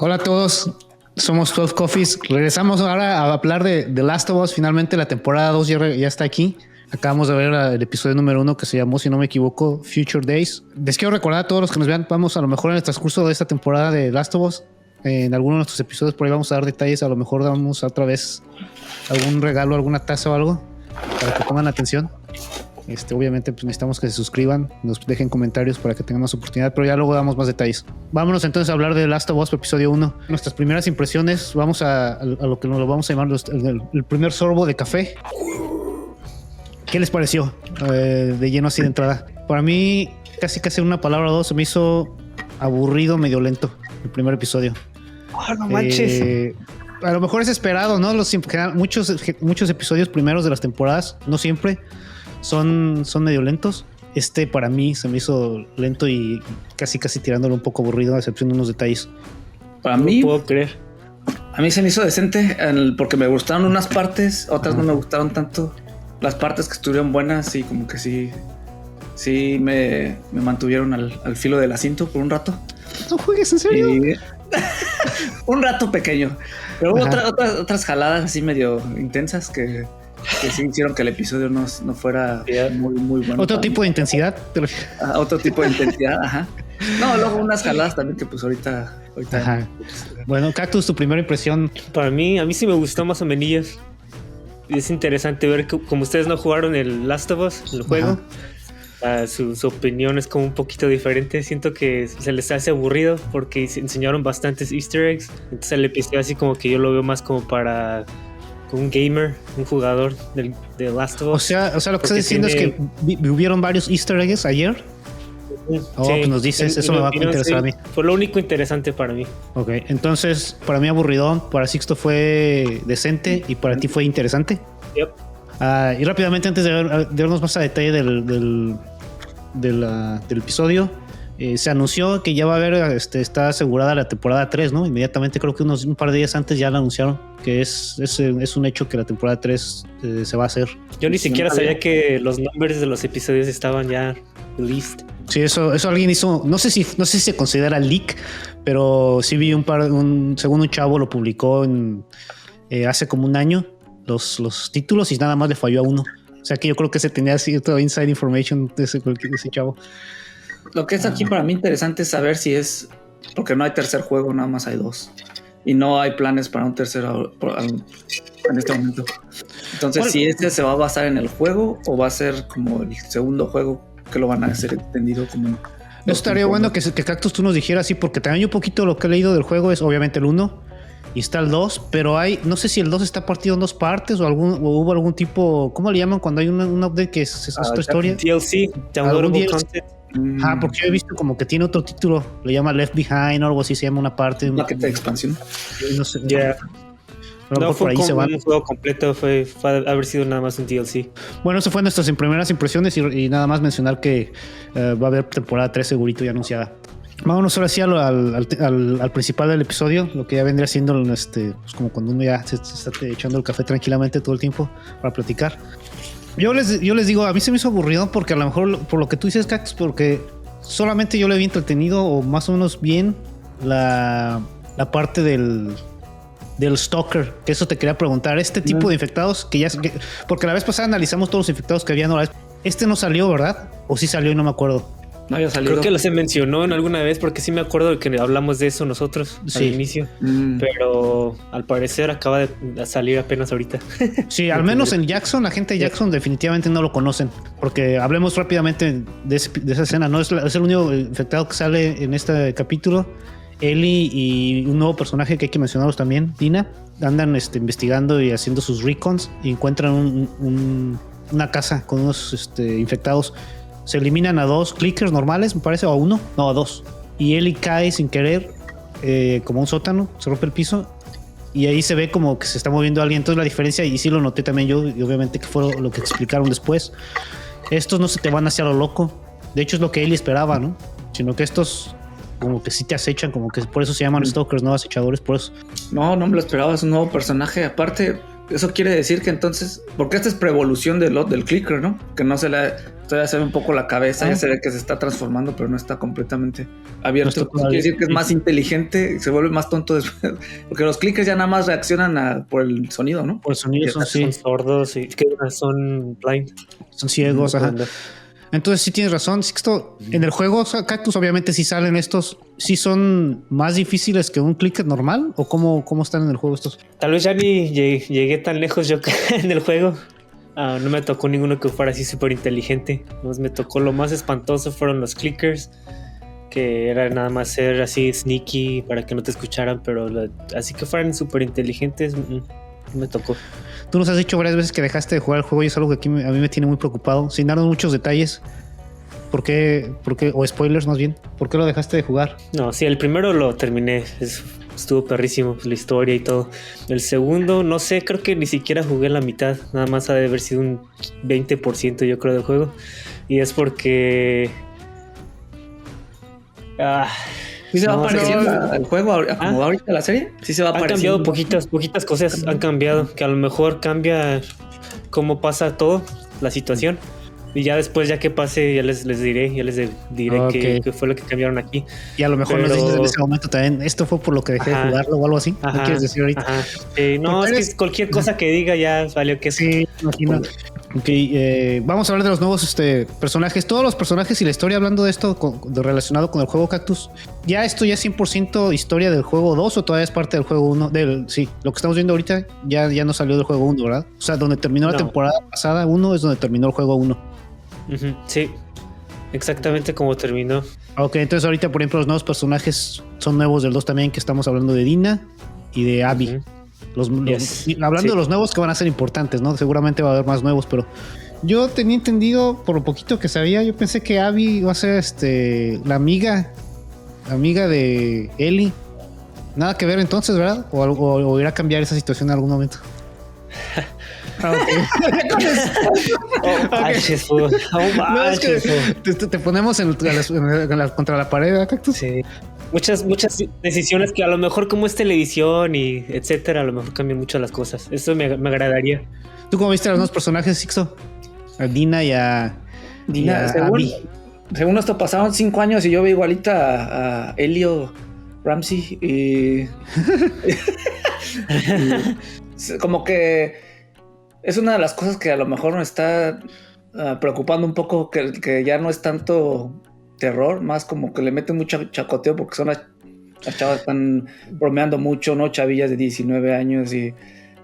Hola a todos, somos 12 Coffees. Regresamos ahora a hablar de The Last of Us. Finalmente la temporada 2 ya está aquí. Acabamos de ver el episodio número 1 que se llamó, si no me equivoco, Future Days. Les quiero recordar a todos los que nos vean, vamos a lo mejor en el transcurso de esta temporada de The Last of Us, en alguno de nuestros episodios por ahí vamos a dar detalles, a lo mejor damos otra vez algún regalo, alguna taza o algo para que pongan atención. Obviamente pues necesitamos que se suscriban, nos dejen comentarios para que tengan más oportunidad, pero ya luego damos más detalles. Vámonos entonces a hablar de The Last of Us episodio 1. Nuestras primeras impresiones, vamos a lo que nos lo vamos a llamar el primer sorbo de café. ¿Qué les pareció? De lleno así de entrada. Para mí, casi una palabra o dos, se me hizo aburrido, medio lento el primer episodio. Oh, no manches. A lo mejor es esperado, ¿no? Muchos episodios primeros de las temporadas, no siempre, son medio lentos. Para mí se me hizo lento y casi tirándolo un poco aburrido, a excepción de unos detalles. Para mí, no puedo creer. A mí se me hizo decente porque me gustaron unas partes, otras no me gustaron tanto. Las partes que estuvieron buenas y como que sí me mantuvieron al filo del asiento por un rato. ¿No juegues en serio? Un rato pequeño. Pero hubo otras jaladas así medio intensas que sí hicieron que el episodio no fuera muy bueno. ¿Otro tipo de intensidad? Otro tipo de intensidad, ajá. No, luego unas jaladas también que pues ahorita. Ajá. Bueno, Cactus, tu primera impresión. Para mí, a mí sí me gustó más o menos. Es interesante ver que como ustedes no jugaron el Last of Us, el juego, su opinión es como un poquito diferente. Siento que se les hace aburrido porque enseñaron bastantes easter eggs. Entonces el episodio así como que yo lo veo más como para un gamer, un jugador de Last of Us. O sea lo que estás diciendo es que hubieron varios easter eggs ayer. Pues nos dices, eso me va a interesar a mí. Fue lo único interesante para mí. Ok, entonces para mí aburridón, para Sixto fue decente y para ti fue interesante. Yep. Y rápidamente antes de vernos más a detalle del episodio, se anunció que ya va a haber, está asegurada la temporada 3, ¿no? Inmediatamente, creo que un par de días antes ya la anunciaron, que es un hecho que la temporada 3 se va a hacer. Yo ni siquiera sabía que los nombres de los episodios estaban ya released. Sí, eso alguien hizo, no sé si se considera leak, pero sí vi según un chavo lo publicó hace como un año, los títulos, y nada más le falló a uno. O sea que yo creo que se tenía cierto inside information de ese chavo. Lo que es aquí para mí interesante es saber si es, porque no hay tercer juego, nada más hay 2. Y no hay planes para un tercero en este momento. Entonces, si se va a basar en el juego o va a ser como el segundo juego que lo van a hacer entendido como... Eso estaría bueno que Cactus tú nos dijeras así, porque también yo un poquito lo que he leído del juego es obviamente el 1 y está el 2, pero no sé si el 2 está partido en 2 partes o hubo algún tipo, ¿cómo le llaman cuando hay un update que es otra historia? DLC, downloadable content. Porque yo he visto como que tiene otro título, le llama Left Behind o algo así, se llama una parte. ¿Un paquete de expansión? No sé. Yeah. No fue por ahí como se van. un juego completo, fue haber sido nada más un DLC. Bueno, eso fue nuestras primeras impresiones y nada más mencionar que va a haber temporada 3 segurito ya anunciada. Vámonos ahora sí al principal del episodio, lo que ya vendría siendo pues como cuando uno ya se está echando el café tranquilamente todo el tiempo para platicar. Yo les digo, a mí se me hizo aburrido porque a lo mejor por lo que tú dices, Cactus, porque solamente yo le vi entretenido o más o menos bien la parte del stalker, que eso te quería preguntar, tipo de infectados porque la vez pasada analizamos todos los infectados que había, ¿no? No salió, ¿verdad? O sí salió y no me acuerdo. No había salido. Creo que se mencionó en alguna vez porque sí me acuerdo de que hablamos de eso nosotros al inicio, pero al parecer acaba de salir apenas ahorita. Sí, al menos en Jackson, la gente de Jackson definitivamente no lo conocen, porque hablemos rápidamente de esa escena, ¿no? Es el único infectado que sale en este capítulo. Ellie y un nuevo personaje que hay que mencionarlos también, Dina, andan investigando y haciendo sus recons y encuentran una casa con unos infectados. Se eliminan a 2 clickers normales, me parece, o a 1, no, a 2. Y Ellie cae sin querer como un sótano, se rompe el piso y ahí se ve como que se está moviendo alguien. Entonces la diferencia, y sí lo noté también yo, y obviamente que fue lo que explicaron después, estos no se te van hacia lo loco. De hecho es lo que Ellie esperaba, ¿no? Sino que estos como que sí te acechan, como que por eso se llaman stalkers, no acechadores, por eso. No me lo esperaba, es un nuevo personaje. Aparte, eso quiere decir que entonces, porque esta es preevolución del clicker, ¿no? Que no se le, todavía se ve un poco la cabeza, ya se ve que se está transformando, pero no está completamente abierto. Eso quiere decir que es más inteligente, se vuelve más tonto después, porque los clickers ya nada más reaccionan por el sonido, ¿no? Por el sonido son sordos y son blind. Son ciegos, ajá. Entonces sí tienes razón, Sixto. En el juego Cactus obviamente sí salen estos, sí son más difíciles que un clicker normal, o cómo están en el juego estos. Tal vez ya ni llegué tan lejos yo en el juego. No me tocó ninguno que fuera así súper inteligente. Me tocó lo más espantoso fueron los clickers, que era nada más ser así sneaky para que no te escucharan, pero así que fueran súper inteligentes, me tocó. Tú nos has dicho varias veces que dejaste de jugar el juego y es algo que aquí a mí me tiene muy preocupado, sin darnos muchos detalles. ¿Por qué? O spoilers más bien. ¿Por qué lo dejaste de jugar? No, sí, el primero lo terminé. Estuvo perrísimo la historia y todo. El segundo, no sé, creo que ni siquiera jugué la mitad. Nada más ha de haber sido un 20% yo creo del juego. Y es porque... ¿Sí se va apareciendo el juego como va ahorita la serie? Sí se va apareciendo. Han cambiado poquitas cosas, han cambiado. Que a lo mejor cambia cómo pasa todo, la situación. Y ya después, ya que pase, ya les diré qué fue lo que cambiaron aquí. Y a lo mejor nos dices en ese momento también, esto fue por lo que dejé de jugarlo o algo así. ¿No quieres decir ahorita? No, es que cualquier cosa que diga ya valió que sí, imagino. Ok, vamos a hablar de los nuevos personajes. Todos los personajes y la historia, hablando de esto relacionado con el juego Cactus. ¿Ya esto ya es 100% historia del juego 2 o todavía es parte del juego 1? Sí, lo que estamos viendo ahorita ya no salió del juego 1, ¿verdad? O sea, donde terminó la temporada pasada 1 es donde terminó el juego 1. Sí, exactamente como terminó. Ok, entonces ahorita, por ejemplo, los nuevos personajes son nuevos del 2 también, que estamos hablando de Dina y de Abby. Hablando de los nuevos que van a ser importantes, ¿no? Seguramente va a haber más nuevos, pero yo tenía entendido, por lo poquito que sabía, yo pensé que Abby iba a ser la amiga de Ellie. Nada que ver entonces, ¿verdad? O irá a cambiar esa situación en algún momento. Te ponemos contra la pared, ¿verdad, Cactus? Sí. Muchas decisiones que a lo mejor, como es televisión y etcétera, a lo mejor cambian mucho las cosas. Eso me agradaría. ¿Tú cómo viste a los nuevos personajes, Sixto? A Dina y a Abby. Según esto pasaron 5 años y yo veo igualita a Elio Ramsey y como que es una de las cosas que a lo mejor me está preocupando un poco, que ya no es tanto terror, más como que le meten mucho chacoteo porque son las chavas están bromeando mucho, ¿no? Chavillas de 19 años y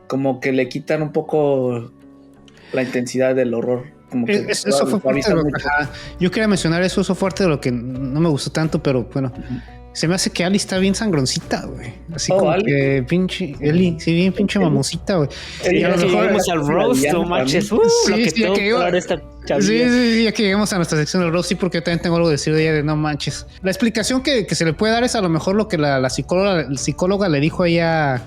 como que le quitan un poco la intensidad del horror. Como que eso fue parte de lo que, yo quería mencionar eso fue parte de lo que no me gustó tanto, pero bueno. Se me hace que Ali está bien sangroncita, güey. Así como Ali. Que pinche Eli, sí, bien pinche mamoncita, güey. Y a lo mejor vamos al roast, no manches. Ya que lleguemos a nuestra sección del roast, sí, porque yo también tengo algo que decir de ella de no manches. La explicación que se le puede dar es a lo mejor lo que la psicóloga le dijo a ella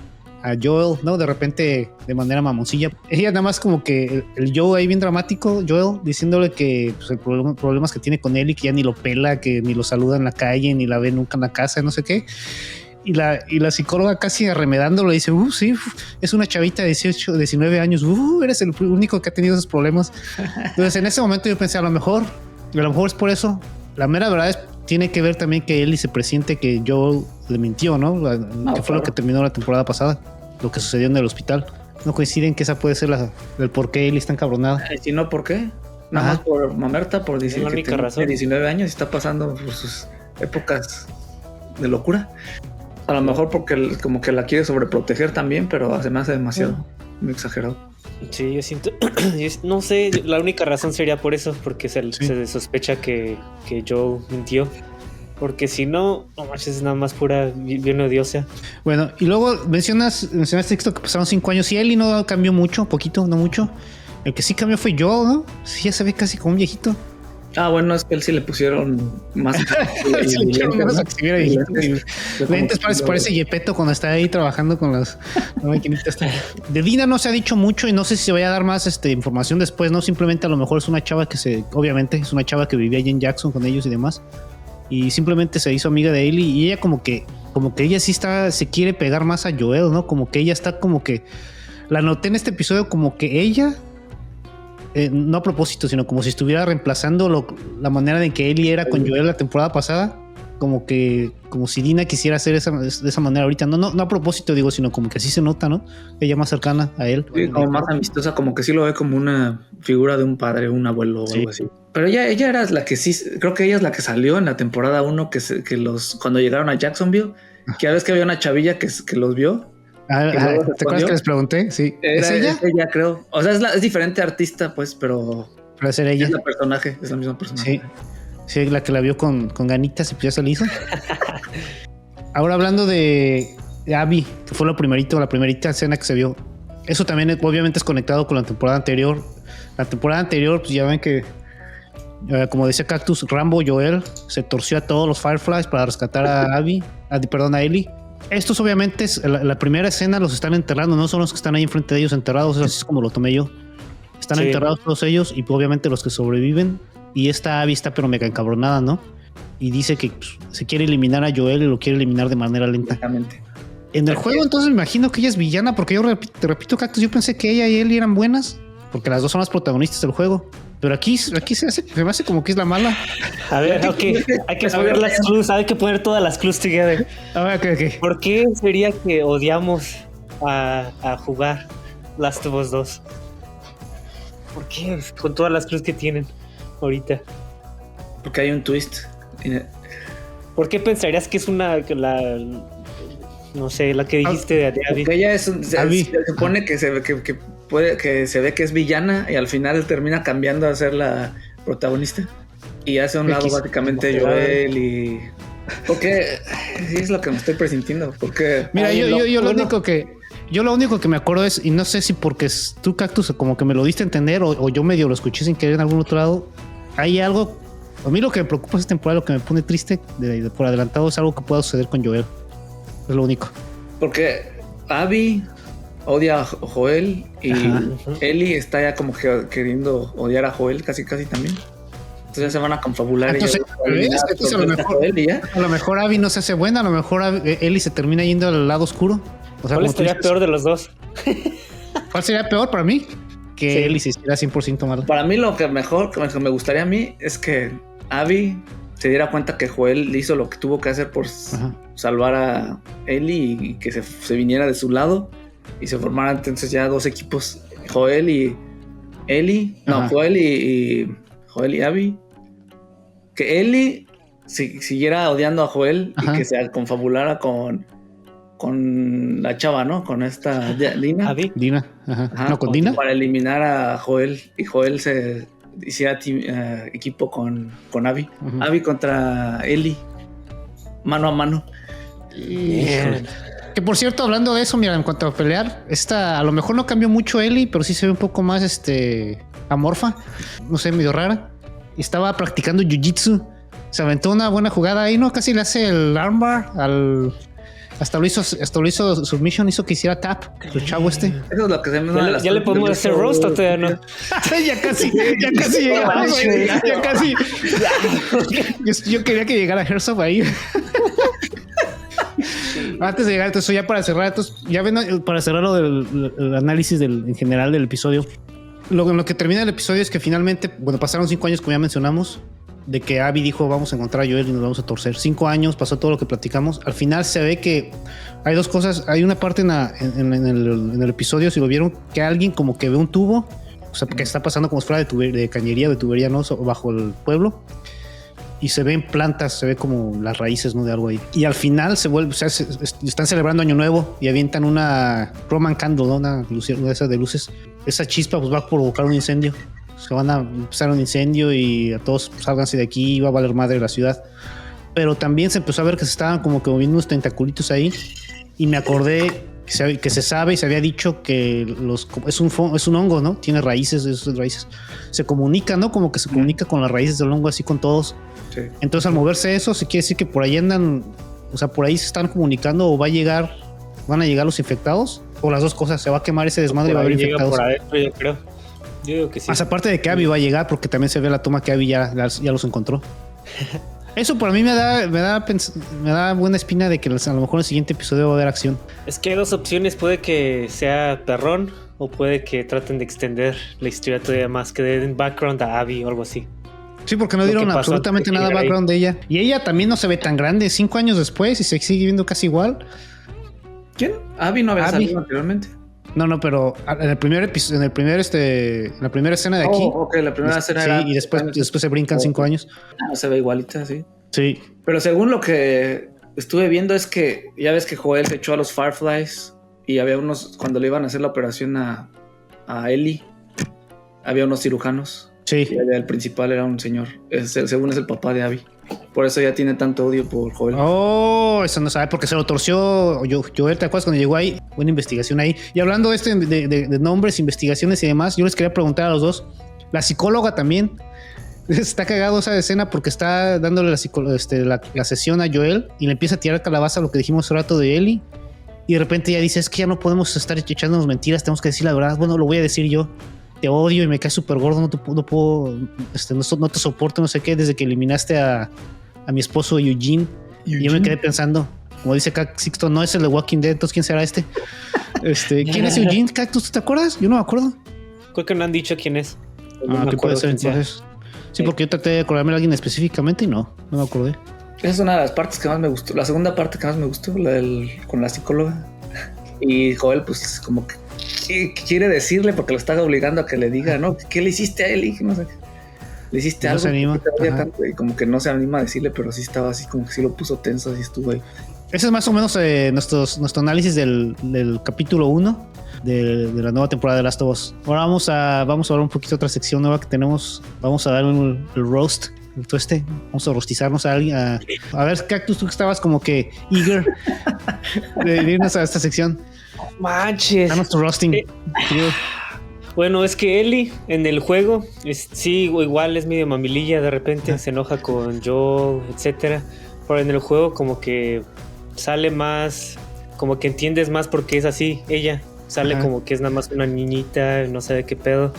a Joel, ¿no? De repente, de manera mamoncilla. Ella nada más como que el Joe ahí bien dramático, Joel, diciéndole que pues, el problemas que tiene con él y que ya ni lo pela, que ni lo saluda en la calle, ni la ve nunca en la casa, no sé qué. Y la psicóloga casi arremedándolo dice, sí, es una chavita de 18, 19 años, eres el único que ha tenido esos problemas. Entonces en ese momento yo pensé, a lo mejor es por eso. La mera verdad es tiene que ver también que Ellie se presiente que Joel le mintió, ¿no? Que fue lo que terminó la temporada pasada, lo que sucedió en el hospital. ¿No coinciden que esa puede ser el por qué Ellie está encabronada? Si no, ¿por qué? Nada más por mamerta, por decir que tiene 19 años y está pasando por sus épocas de locura. A lo mejor porque como que la quiere sobreproteger también, pero se me hace demasiado muy exagerado. Sí, yo siento, no sé, la única razón sería por eso, porque se sospecha que Joe mintió. Porque si no, es nada más pura bien odiosa. Bueno, y luego mencionaste esto que pasaron 5 años y Ellie no cambió mucho, poquito, no mucho. El que sí cambió fue Joel, ¿no? Sí, ya se ve casi como un viejito. Bueno, es que él sí le pusieron más. Lentes parece Yepeto cuando está ahí trabajando con las maquinitas. De Dina no se ha dicho mucho y no sé si se vaya a dar más información después, ¿no? Simplemente a lo mejor es una chava obviamente es una chava que vivía allí en Jackson con ellos y demás. Y simplemente se hizo amiga de Ellie y ella como que ella sí se quiere pegar más a Joel, ¿no? Como que ella está como que la noté en este episodio como que ella, no a propósito, sino como si estuviera reemplazando la manera en que Ellie era con Joel la temporada pasada. Como si Dina quisiera hacer de esa manera ahorita. No a propósito, digo, sino como que así se nota, ¿no? Ella más cercana a él. Sí, como más amistosa, como que sí lo ve como una figura de un padre, un abuelo o algo así. Pero ella era la que sí, creo que ella es la que salió en la temporada 1 cuando llegaron a Jacksonville, que a veces que había una chavilla que los vio. ¿Te acuerdas que les pregunté? Sí. ¿Es ella? Es ella, creo. O sea, es diferente artista, pues, pero es ella. Es la personaje, es la misma personaje. Sí, la que la vio con ganitas y pues ya se le hizo. Ahora hablando de Abby, que fue la primerita escena que se vio. Eso también obviamente es conectado con la temporada anterior. La temporada anterior, pues ya ven que, como decía Cactus, Rambo Joel se torció a todos los Fireflies para rescatar a a Ellie. Estos obviamente, la primera escena los están enterrando, no son los que están ahí enfrente de ellos enterrados, así es como lo tomé yo. Están enterrados todos ellos y pues, obviamente los que sobreviven. Y esta Abby está pero mega encabronada, ¿no? Y dice que pues, se quiere eliminar a Joel y lo quiere eliminar de manera lenta. Exactamente. En el juego entonces me imagino que ella es villana, porque yo te repito, Cactus, yo pensé que ella y Ellie eran buenas, porque las dos son las protagonistas del juego. Pero aquí se me hace como que es la mala. A ver, hay que poner las clues, hay que poner todas las clues together. A ver, ¿qué? ¿Por qué sería que odiamos a jugar Last of Us 2? ¿Por qué? Con todas las clues que tienen ahorita. Porque hay un twist. ¿Por qué pensarías que es no sé, la que dijiste de Abby? Porque ella se supone que se ve que es villana y al final termina cambiando a ser la protagonista y hace a un lado básicamente Joel y... Porque sí es lo que me estoy presintiendo. Porque mira, yo lo único que me acuerdo es, y no sé si porque tú, Cactus, como que me lo diste a entender o yo medio lo escuché sin querer en algún otro lado, hay algo. A mí lo que me preocupa esta temporada, lo que me pone triste por adelantado, es algo que pueda suceder con Joel. Es lo único. Porque Abby odia a Joel y Ellie está ya como que queriendo odiar a Joel casi también. Entonces ya se van a confabular. Entonces, a lo mejor Abby no se hace buena, a lo mejor Ellie se termina yendo al lado oscuro. O sea, ¿cuál sería peor de los dos? ¿Cuál sería peor para mí? Que Ellie se hiciera 100% malo. Para mí lo que mejor que me gustaría a mí es que Abby se diera cuenta que Joel hizo lo que tuvo que hacer por salvar a Ellie y que se viniera de su lado y se formaran entonces ya dos equipos, Joel y Ellie, Joel y Abby. Que Ellie siguiera odiando a Joel y que se confabulara con la chava, ¿no? Con esta Dina. Dina. No, con Dina. Para eliminar a Joel y Joel se hiciera equipo con Abby. Abby contra Ellie. Mano a mano. Que por cierto, hablando de eso, mira, en cuanto a pelear, esta a lo mejor no cambió mucho Ellie, pero sí se ve un poco más amorfa. No sé, medio rara. Y estaba practicando jiu-jitsu. Se aventó una buena jugada ahí, ¿no? Casi le hace el armbar hasta lo hizo submission, hizo que hiciera tap el chavo Eso es lo que se me ya le podemos hacer roast o todavía no. ya casi llegamos, ya casi. Yo quería que llegara Herzog ahí. Antes de llegar, entonces ya para cerrar, ya ven, para cerrar lo del análisis en general del episodio. Lo que termina el episodio es que finalmente, bueno, pasaron 5 años, como ya mencionamos, de que Abby dijo vamos a encontrar a Joel y nos vamos a torcer. 5 años, pasó todo lo que platicamos. Al final se ve que hay dos cosas. Hay una parte en el episodio, si lo vieron, que alguien como que ve un tubo, o sea, que está pasando como si fuera de cañería, de tubería, ¿no? Bajo el pueblo. Y se ven plantas, se ve como las raíces, ¿no? De algo ahí. Y al final se vuelve, o sea, están celebrando Año Nuevo y avientan una Roman Candle, ¿no? Una de esas de luces. Esa chispa pues va a provocar un incendio. Se van a empezar un incendio y a todos sálganse de aquí, va a valer madre la ciudad. Pero también se empezó a ver que se estaban como que moviendo unos tentaculitos ahí. Y me acordé que se sabe y se había dicho que es un hongo, ¿no? Tiene raíces, esas raíces. Se comunica, ¿no? Como que se comunica con las raíces del hongo así con todos. Sí. Entonces al moverse eso, se quiere decir que por ahí andan, o sea, por ahí se están comunicando o van a llegar los infectados, o las dos cosas, se va a quemar ese desmadre y va a haber infectados. Por adentro, yo creo. Yo digo que sí. Más aparte de que Abby va a llegar, porque también se ve la toma que Abby ya los encontró. Eso para mí me da buena espina de que a lo mejor en el siguiente episodio va a haber acción. Es que hay dos opciones, puede que sea perrón o puede que traten de extender la historia todavía más, que den background a Abby o algo así. Sí, porque no dieron absolutamente nada de background de ella. Y ella también no se ve tan grande, 5 años después y se sigue viendo casi igual. ¿Quién? Abby no había salido anteriormente. No, pero en el primer episodio, en la primera escena de aquí. Ok, la primera escena era. Sí, y después se brincan 5 años. Se ve igualita, sí. Sí. Pero según lo que estuve viendo es que ya ves que Joel se echó a los Fireflies y había unos, cuando le iban a hacer la operación a Ellie, había unos cirujanos. Sí. Y el principal era un señor. Según es el papá de Abby. Por eso ya tiene tanto odio por Joel. Oh, eso no sabe porque se lo torció. Joel, ¿te acuerdas cuando llegó ahí? Buena investigación ahí. Y hablando de nombres, investigaciones y demás, yo les quería preguntar a los dos. La psicóloga también. Está cagado esa escena porque está dándole la sesión a Joel y le empieza a tirar calabaza lo que dijimos hace rato de Ellie. Y de repente ella dice, es que ya no podemos estar echándonos mentiras, tenemos que decir la verdad. Bueno, lo voy a decir yo. Te odio y me caes súper gordo, no puedo, no te soporto, no sé qué, desde que eliminaste a mi esposo Eugene. Y yo me quedé pensando, como dice Sixto, no es el de Walking Dead, entonces ¿quién será este? ¿Quién es Eugene, Cactus? ¿Te acuerdas? Yo no me acuerdo. Creo que no han dicho quién es. ¿Qué puede ser entonces? Sí, porque yo traté de acordarme de alguien específicamente y no me acordé. Esa es una de las partes que más me gustó. La segunda parte que más me gustó, con la psicóloga. Y Joel, pues como que quiere decirle porque lo está obligando a que le diga, ¿no? ¿Qué le hiciste a él? No sé. Le hiciste algo. No se anima. Tanto, y como que no se anima a decirle, pero sí estaba así, como que sí lo puso tenso, así estuvo ahí. Ese es más o menos nuestro análisis del capítulo 1 de la nueva temporada de Last of Us. Ahora vamos a hablar un poquito de otra sección nueva que tenemos. Vamos a dar el roast. Vamos a rostizarnos a alguien. A ver, Cactus, tú que estabas como que eager de irnos a esta sección. Manches. A nuestro roasting. Bueno, es que Ellie en el juego sí, igual es medio mamililla, de repente se enoja con Joel, etcétera. Pero en el juego como que sale más, como que entiendes más por qué es así. Ella sale como que es nada más una niñita, no sabe qué pedo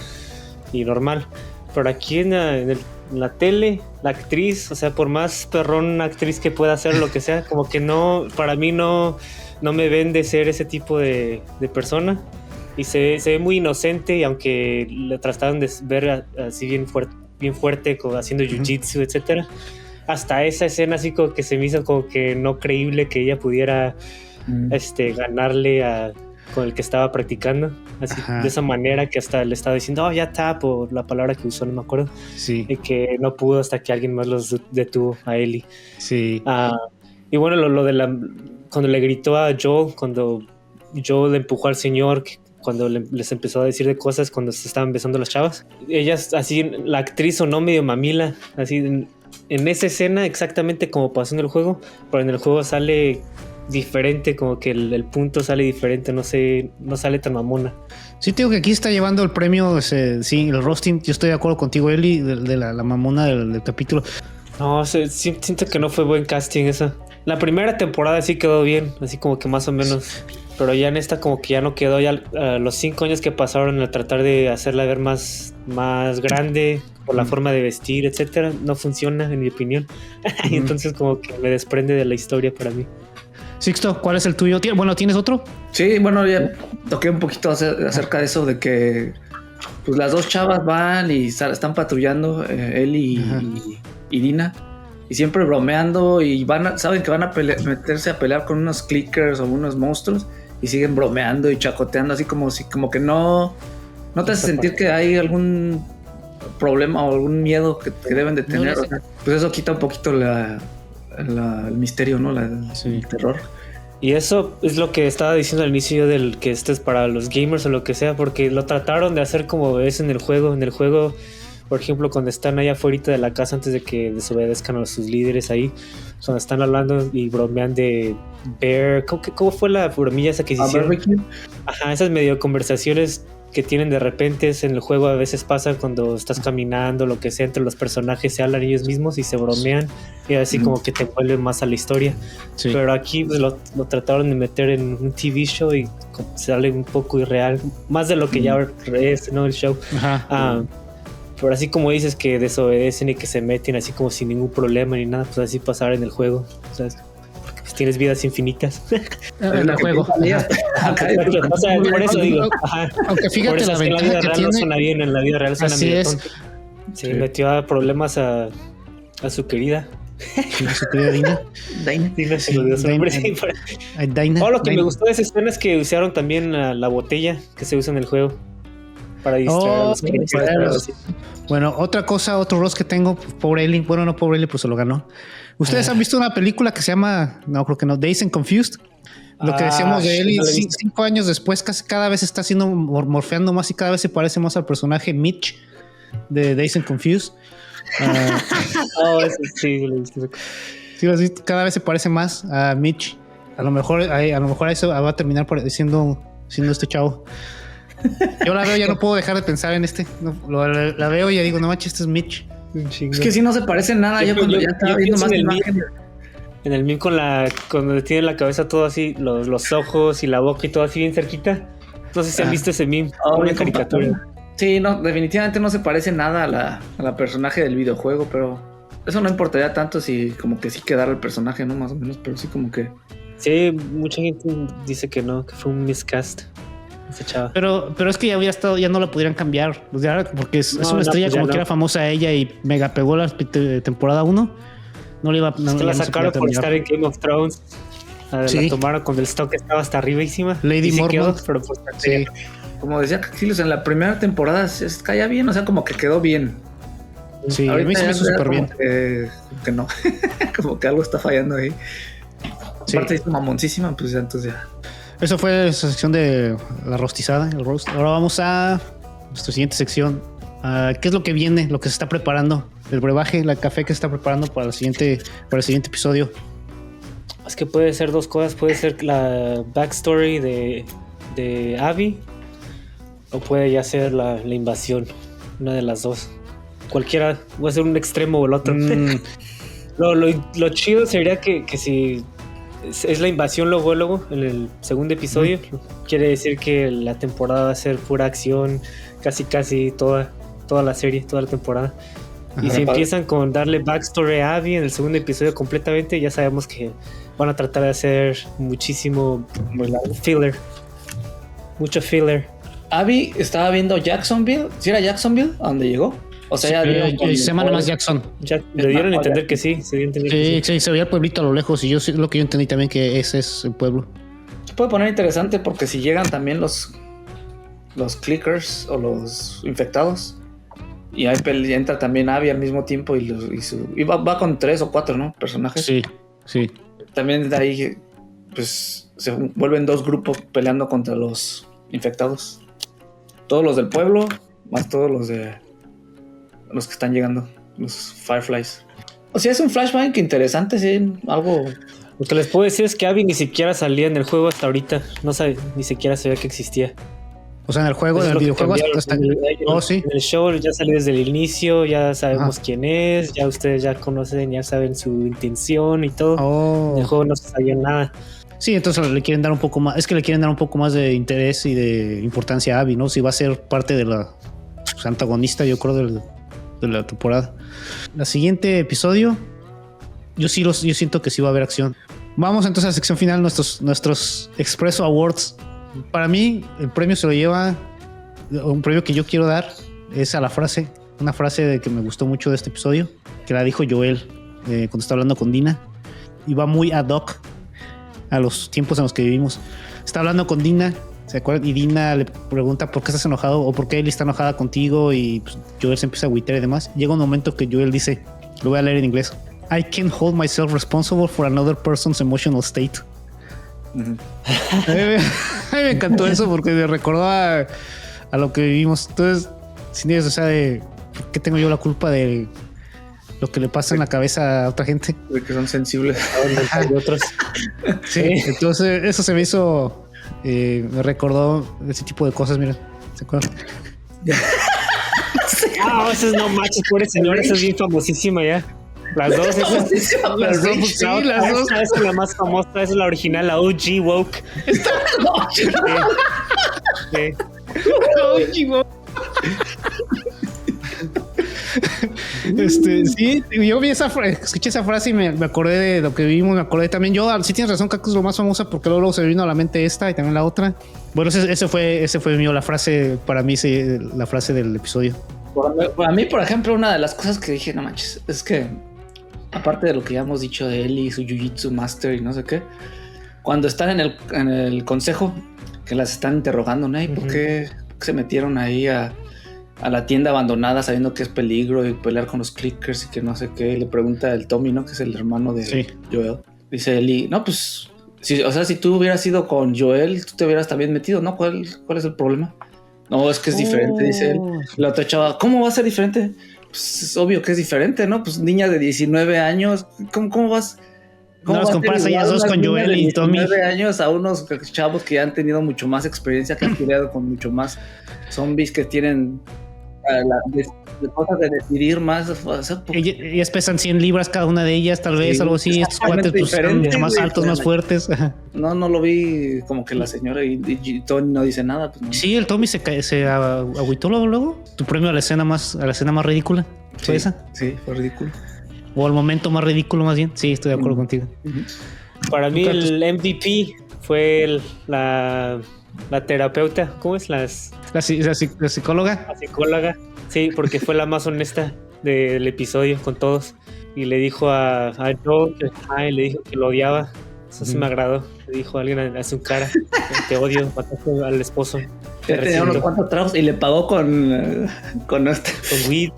y normal. Pero aquí en la tele, la actriz, o sea, por más perrón actriz que pueda hacer lo que sea, como que no, para mí no me vende ser ese tipo de persona. Y se ve muy inocente, y aunque le trataron de ver así bien fuerte como haciendo jiu-jitsu, etcétera, hasta esa escena así como que se me hizo como que no creíble que ella pudiera ganarle con el que estaba practicando, así de esa manera, que hasta le estaba diciendo ya está, por la palabra que usó, no me acuerdo, y que no pudo hasta que alguien más los detuvo a Ellie. Sí. Y bueno, lo de cuando le gritó a Joel, cuando Joel le empujó al señor, cuando les empezó a decir de cosas cuando se estaban besando las chavas, ella así, la actriz sonó medio mamila, así en esa escena exactamente como pasó en el juego, pero en el juego sale diferente, como que el punto sale diferente, no sale tan mamona. Sí, te digo que aquí está llevando el premio, sí, el roasting. Yo estoy de acuerdo contigo, Eli, de la mamona del capítulo. No, siento que no fue buen casting esa. La primera temporada sí quedó bien, así como que más o menos, pero ya en esta como que ya no quedó. Ya los 5 años que pasaron al tratar de hacerla ver más grande por la forma de vestir, etcétera, no funciona en mi opinión. Y entonces como que me desprende de la historia para mí. Sixto, ¿cuál es el tuyo? Bueno, ¿tienes otro? Sí, bueno, ya toqué un poquito acerca de eso, de que pues las dos chavas van y están patrullando, él y Dina, y siempre bromeando, y saben que van a meterse a pelear con unos clickers o unos monstruos, y siguen bromeando y chacoteando, así como que no te hace sentir que hay algún problema o algún miedo que deben de tener. O sea, pues eso quita un poquito el misterio, ¿no? El terror. Y eso es lo que estaba diciendo al inicio yo, del que este es para los gamers o lo que sea, porque lo trataron de hacer como es en el juego. En el juego, por ejemplo, cuando están allá afuera de la casa antes de que desobedezcan a sus líderes ahí, cuando están hablando y bromean de Bear, ¿cómo fue la bromilla esa que se hicieron? Ajá, esas medio conversaciones que tienen de repente en el juego a veces pasa cuando estás caminando, lo que sea, entre los personajes se hablan ellos mismos y se bromean, y así como que te envuelve más a la historia. Sí. Pero aquí pues, lo trataron de meter en un TV show y sale un poco irreal, más de lo que ya es, ¿no? El show. Pero así como dices que desobedecen y que se meten así como sin ningún problema ni nada, pues así pasar en el juego, ¿sabes? Porque pues tienes vidas infinitas. En el juego. O sea, por eso digo. Ajá. Aunque fíjate la ventaja que tiene. No suena bien, en la vida real suena Así medio es. tonto. Sí, metió a problemas a su querida. Su querida Dina. Dina se lo dio su nombre. Sí, Dina. Todo lo que me gustó de esa escena es que usaron también la botella que se usa en el juego para distraer a los criminales. Bueno, otra cosa, otro rostro que tengo, pobre Ellie. Bueno, no pobre Ellie, pues se lo ganó. ¿Ustedes han visto una película que se llama, no creo que no, Dazed and Confused? Lo que decíamos de Ellie, 5 años después, casi cada vez está haciendo morfeando más y cada vez se parece más al personaje Mitch de Dazed and Confused. Sí, lo he visto. Sí, lo has visto. Cada vez se parece más a Mitch. A lo mejor eso va a terminar siendo este chavo. Yo la veo, ya no puedo dejar de pensar en este. No, la veo y ya digo, no manches, este es Mitch. Es que si no se parece en nada. Yo cuando ya estaba viendo más imágenes. En el meme cuando tiene la cabeza todo así, los ojos y la boca y todo así bien cerquita. No sé si han visto ese meme, una caricatura. Sí, no, definitivamente no se parece nada a la personaje del videojuego, pero eso no importaría tanto si como que sí quedara el personaje, ¿no? Más o menos, pero sí como que... Sí, mucha gente dice que no, que fue un miscast. Esa chava. Pero es que ya había estado, ya no la podrían cambiar, o sea, porque es una estrella pues como que era famosa ella y mega pegó la temporada 1. No le iba a... la sacaron por estar en Game of Thrones. La tomaron con el stock que estaba hasta arribísima. Lady Mormont. Pero pues, sí. Como decía Caxilius, en la primera temporada se caía bien, o sea, como que quedó bien. Sí, ahorita a mí se me hizo súper bien. Que no, como que algo está fallando ahí. Sí. Aparte hizo mamoncísima, pues ya entonces ya. Eso fue la sección de la rostizada, el roast. Ahora vamos a nuestra siguiente sección. ¿Qué es lo que viene, lo que se está preparando? El brebaje, el café que se está preparando para el siguiente episodio. Es que puede ser dos cosas. Puede ser la backstory de Abby, o puede ya ser la invasión. Una de las dos. Cualquiera, va a ser un extremo o el otro. Lo chido sería que si es la invasión luego en el segundo episodio, quiere decir que la temporada va a ser pura acción, casi toda la serie, toda la temporada. Ajá. Y si empiezan con darle backstory a Abby en el segundo episodio completamente, ya sabemos que van a tratar de hacer muchísimo filler. Mucho filler. Abby estaba viendo Jacksonville. ¿Sí era Jacksonville? ¿A dónde llegó? O sea, se llama más Jackson. Le dieron a entender que sí. Se veía el pueblito a lo lejos y lo que yo entendí también que ese es el pueblo. Se puede poner interesante porque si llegan también los clickers o los infectados y ahí entra también Abby al mismo tiempo y va con 3 o 4, ¿no? Personajes. Sí. También de ahí pues se vuelven 2 grupos peleando contra los infectados. Todos los del pueblo más todos los que están llegando, los Fireflies. O sea, es un flashback interesante, sí, algo. Lo que les puedo decir es que Abby ni siquiera salía en el juego hasta ahorita. No sabe, ni siquiera sabía que existía. O sea, en el juego, en el videojuego hasta... sí. En el show ya salió desde el inicio, ya sabemos quién es, ya ustedes ya conocen, ya saben su intención y todo. En el juego no se sabía nada. Sí, entonces le quieren dar un poco más, de interés y de importancia a Abby, ¿no? Si va a ser parte de la antagonista, yo creo, de la temporada. El siguiente episodio, yo siento que sí va a haber acción. Vamos entonces a la sección final, nuestros Expresso Awards. Para mí, el premio se lo lleva, un premio que yo quiero dar es a una frase que me gustó mucho de este episodio, que la dijo Joel cuando está hablando con Dina, y va muy ad hoc a los tiempos en los que vivimos. Está hablando con Dina, ¿se acuerdan? Y Dina le pregunta por qué estás enojado o por qué Ellie está enojada contigo, y pues, Joel se empieza a agüitar y demás. Llega un momento que Joel dice, lo voy a leer en inglés: I can't hold myself responsible for another person's emotional state. A mí me encantó eso porque me recordó a lo que vivimos. Entonces, sin ellos, o sea, de ¿por qué tengo yo la culpa de lo que le pasa en la cabeza a otra gente? De que son sensibles a otros. Sí, entonces eso se me hizo, me recordó ese tipo de cosas. Mira, ¿se acuerdan? Eso es no manches, pobre señora, esa es bien famosísima ya. Las dos, las dos. Esa es la más famosa, esa es la original, la OG Woke. OG Woke. Sí, yo vi escuché esa frase y me acordé de lo que vimos, me acordé también. Sí tienes razón, Cactus es lo más famosa porque luego se me vino a la mente esta y también la otra. Bueno, ese fue mío, la frase, para mí, la frase del episodio. Para mí, por ejemplo, una de las cosas que dije, no manches, es que aparte de lo que ya hemos dicho de él y su Jiu-Jitsu Master y no sé qué, cuando están en el consejo, que las están interrogando, ¿no? ¿Y por qué se metieron ahí a la tienda abandonada sabiendo que es peligro y pelear con los clickers y que no sé qué? Y le pregunta el Tommy, ¿no? Que es el hermano de Joel. Dice Eli, no, pues, si tú hubieras ido con Joel, tú te hubieras también metido, ¿no? ¿Cuál es el problema? No, es que es diferente, dice él. La otra chava, ¿cómo va a ser diferente? Pues es obvio que es diferente, ¿no? Pues niña de 19 años, ¿cómo vas? No los comparas a ellas dos con Joel y Tommy. 19 años a unos chavos que ya han tenido mucho más experiencia, que han peleado con mucho más zombies, que tienen cosas de decidir más. O sea, ellas pesan 100 libras cada una de ellas, tal vez, algo así. Estos cuates pues, son mucho más altos, más fuertes. No lo vi como que la señora y Tony no dice nada. Pues no. Sí, el Tommy se agüitó luego. Tu premio a la escena más ridícula. ¿Fue esa? Sí, fue ridículo. O al momento más ridículo, más bien. Sí, estoy de acuerdo contigo. Para mí el MVP fue la terapeuta. ¿Cómo es? La psicóloga. La psicóloga. Sí, porque fue la más honesta del episodio con todos. Y le dijo a Joe le dijo que lo odiaba. Eso sí me agradó. Le dijo a alguien a su cara: te odio, mataste al esposo. Ya tenía unos cuantos tragos y le pagó con weed.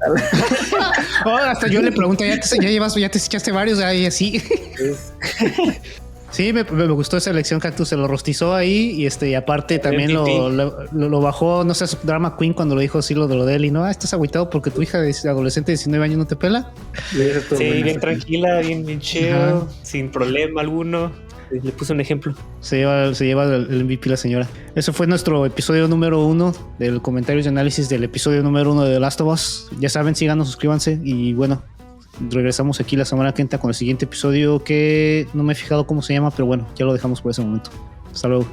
Hasta yo le pregunto, ya te echaste varios ahí así. Sí, me gustó esa elección. Cactus se lo rostizó ahí y aparte también lo bajó, no sé, su drama queen cuando lo dijo así lo de Eli, ¿no? Estás agüitado porque tu hija de adolescente de 19 años no te pela. Sí, bien tranquila, bien chill, sin problema alguno. Le puse un ejemplo. Se lleva el MVP la señora. Eso fue nuestro episodio número 1 del comentarios y análisis del episodio número 1 de The Last of Us. Ya saben, síganos, suscríbanse y bueno, regresamos aquí la semana que entra con el siguiente episodio que no me he fijado cómo se llama, pero bueno, ya lo dejamos por ese momento. Hasta luego.